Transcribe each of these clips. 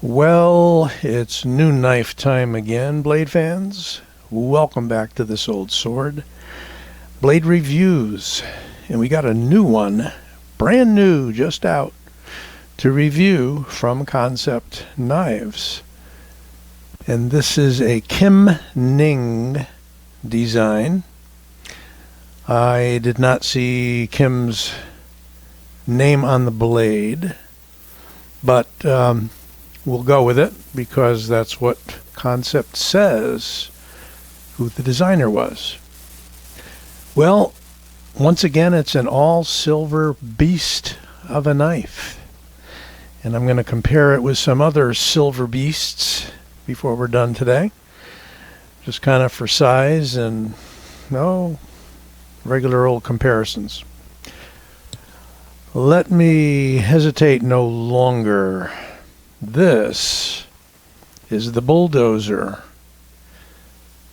Well, it's new knife time again, blade fans. Welcome back to This Old Sword. Blade reviews. And we got a new one, brand new, just out, to review from Kansept Knives. And this is a Ning design. I did not see Kim's name on the blade, but we'll go with it because that's what Kansept says who the designer was. Well, once again, it's an all-silver beast of a knife. And I'm going to compare it with some other silver beasts before we're done today. Just kind of for size and, regular old comparisons. Let me hesitate no longer. This is the Bulldozer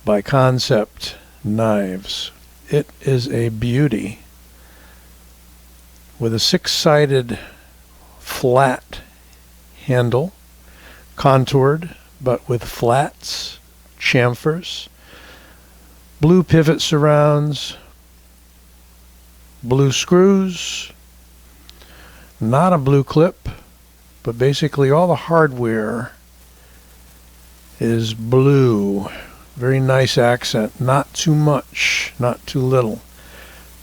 by Kansept Knives. It is a beauty with a six-sided flat handle, contoured but with flats, chamfers, blue pivot surrounds, blue screws, not a blue clip, but basically all the hardware is blue. Very nice accent, not too much, not too little.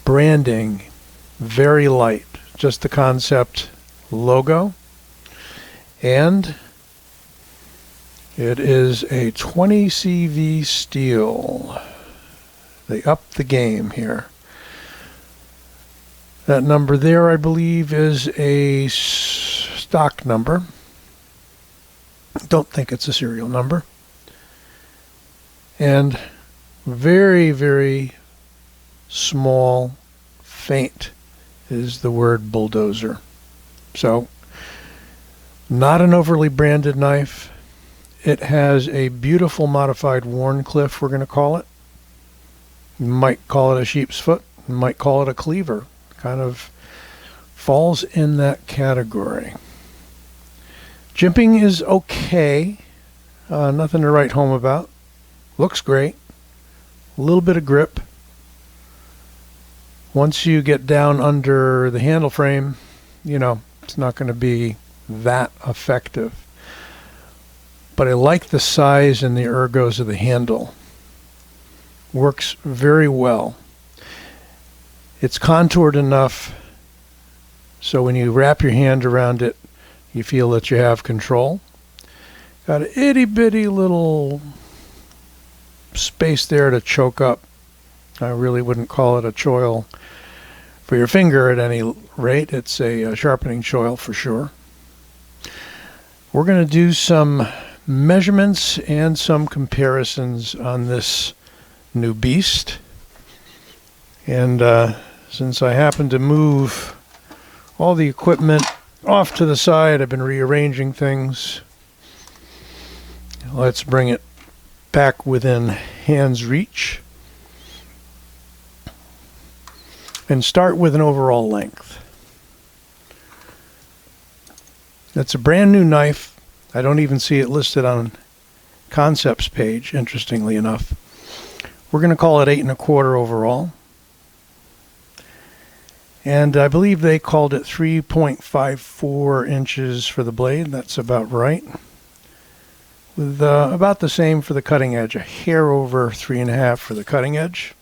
Branding, very light, just the Kansept logo. And it is a 20 CV steel. They upped the game here. That number there, I believe, is a stock number. Don't think it's a serial number. And very, very small, faint is the word Bulldozer. So, not an overly branded knife. It has a beautiful modified Wharncliffe, we're going to call it. You might call it a sheep's foot. You might call it a cleaver. Kind of falls in that category. Jimping is okay. Nothing to write home about. Looks great. A little bit of grip. Once you get down under the handle frame, it's not going to be that effective. But I like the size and the ergos of the handle. Works very well. It's contoured enough so when you wrap your hand around it, you feel that you have control. Got an itty bitty little space there to choke up. I really wouldn't call it a choil for your finger at any rate. It's a sharpening choil for sure. We're going to do some measurements and some comparisons on this new beast. And since I happen to move all the equipment off to the side, I've been rearranging things. Let's bring it back within hand's reach and start with an overall length. It's a brand new knife. I don't even see it listed on Kansept's page, interestingly enough. We're going to call it 8 1/4 overall. And I believe they called it 3.54 inches for the blade. That's about right. With about the same for the cutting edge, a hair over 3.5 for the cutting edge.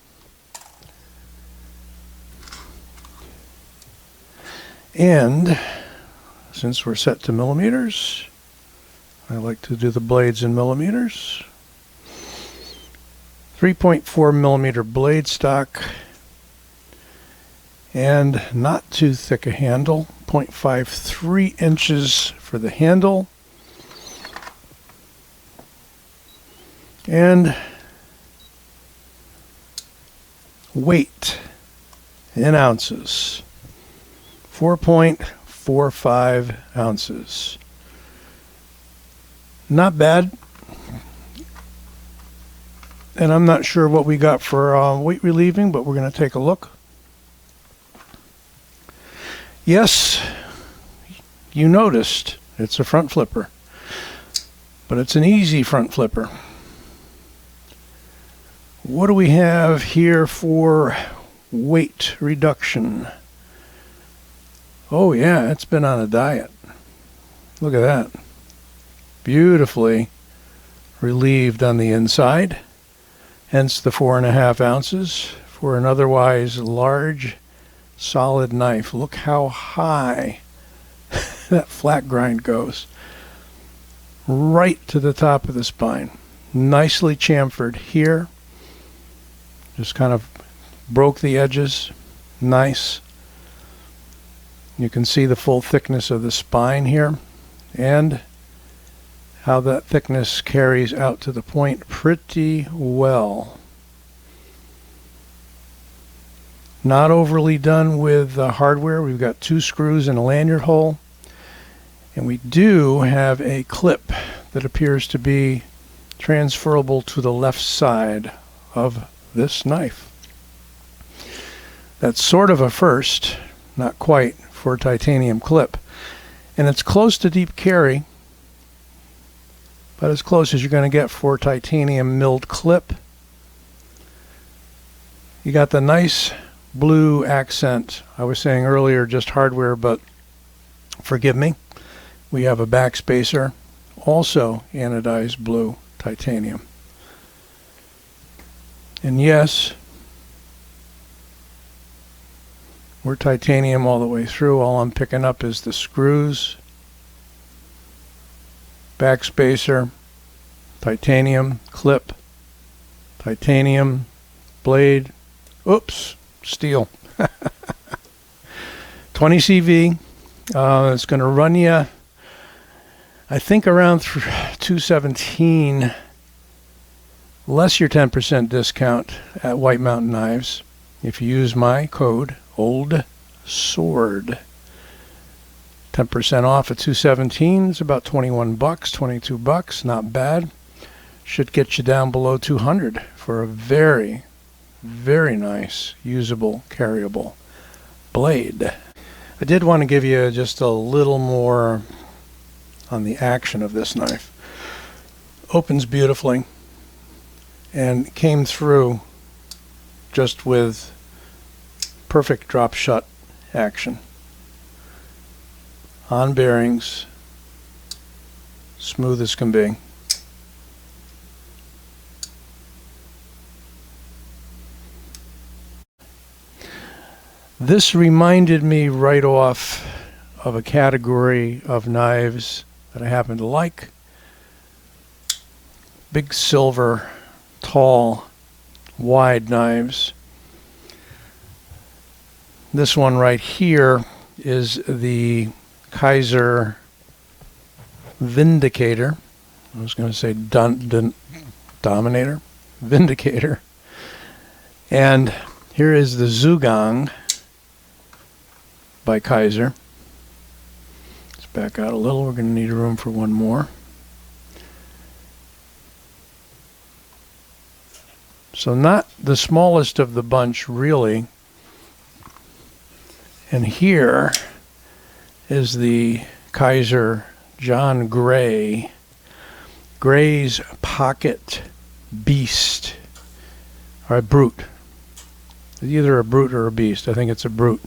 And since we're set to millimeters, I like to do the blades in millimeters. 3.4 millimeter blade stock, and not too thick a handle. 0.53 inches for the handle. And weight in ounces, 4.45 ounces. Not bad. And I'm not sure what we got for weight relieving, but we're going to take a look. Yes, you noticed it's a front flipper. but it's an easy front flipper. What do we have here for weight reduction? Oh yeah, it's been on a diet. Look at that. Beautifully relieved on the inside. Hence the 4.5 ounces for an otherwise large, solid knife. Look how high that flat grind goes. Right to the top of the spine. Nicely chamfered here. Just kind of broke the edges. Nice. You can see the full thickness of the spine here and how that thickness carries out to the point pretty well. Not overly done with hardware. We've got 2 screws and a lanyard hole, and we do have a clip that appears to be transferable to the left side of this knife. That's sort of a first, not quite, for a titanium clip, and it's close to deep carry, but as close as you're going to get for a titanium milled clip. You got the nice blue accent. I was saying earlier just hardware, but forgive me. We have a backspacer, also anodized blue titanium. And yes, we're titanium all the way through. All I'm picking up is the screws, backspacer, titanium, clip, titanium, blade, oops, steel. 20 CV. It's going to run you, I think, around 217, less your 10% discount at White Mountain Knives if you use my code Old Sword. 10% off at 217 is about 21 bucks, 22 bucks, not bad. Should get you down below 200 for a very, very nice, usable, carryable blade. I did want to give you just a little more on the action of this knife. Opens beautifully and came through just with perfect drop shut action. On bearings, smooth as can be. This reminded me right off of a category of knives that I happen to like. Big silver, tall, wide knives. This one right here is the Kaiser Vindicator. I was going to say Dominator. Vindicator. And here is the Zugang by Kaiser. Let's back out a little. We're going to need room for one more. So not the smallest of the bunch, really. And here is the Kaiser John Gray. Gray's Pocket Beast. Or a Brute. It's either a Brute or a Beast. I think it's a Brute.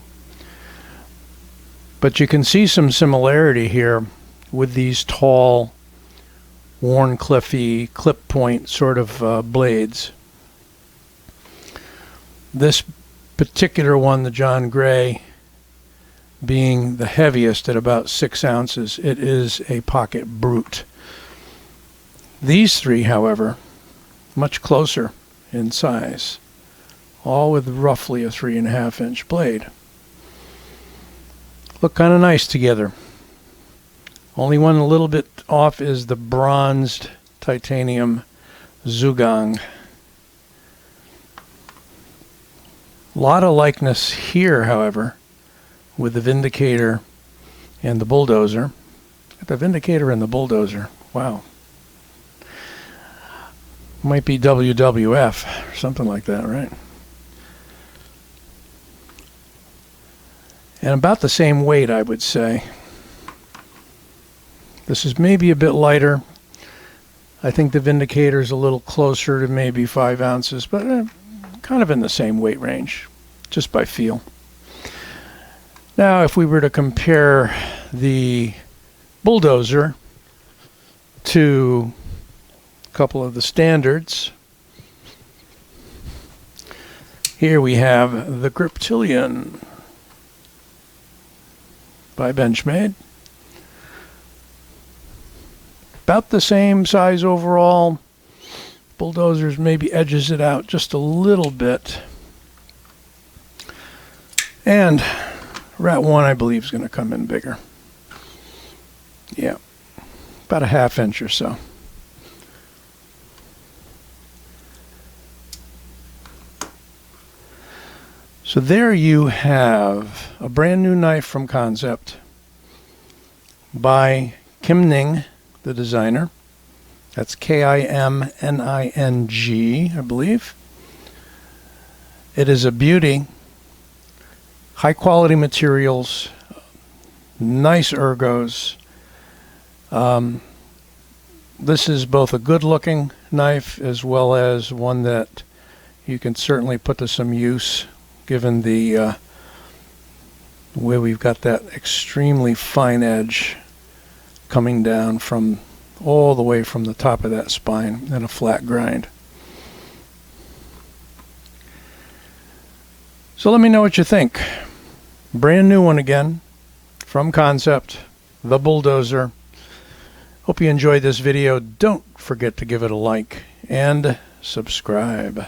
But you can see some similarity here with these tall, Warncliffey, clip point sort of blades. This particular one, the John Gray, being the heaviest at about 6 ounces, it is a pocket brute. These three, however, much closer in size, all with roughly a 3.5 inch blade. Look kind of nice together. Only one a little bit off is the bronzed titanium Zugang. A lot of likeness here, however, with the Vindicator and the Bulldozer. The Vindicator and the Bulldozer. Wow. Might be WWF or something like that, right? And about the same weight, I would say. This is maybe a bit lighter. I think the Vindicator is a little closer to maybe 5 ounces, but kind of in the same weight range, just by feel. Now, if we were to compare the Bulldozer to a couple of the standards, here we have the Griptilian by Benchmade. About the same size overall. Bulldozer's maybe edges it out just a little bit. And Rat 1, I believe, is going to come in bigger. Yeah, about a 1/2 inch or so. So there you have a brand new knife from Kansept by Ning, the designer. That's K-I-M-N-I-N-G, I believe. It is a beauty. High quality materials, nice ergos. This is both a good looking knife as well as one that you can certainly put to some use, given the way we've got that extremely fine edge coming down from all the way from the top of that spine in a flat grind. So let me know what you think. Brand new one again from Kansept, the Bulldozer. Hope you enjoyed this video. Don't forget to give it a like and subscribe.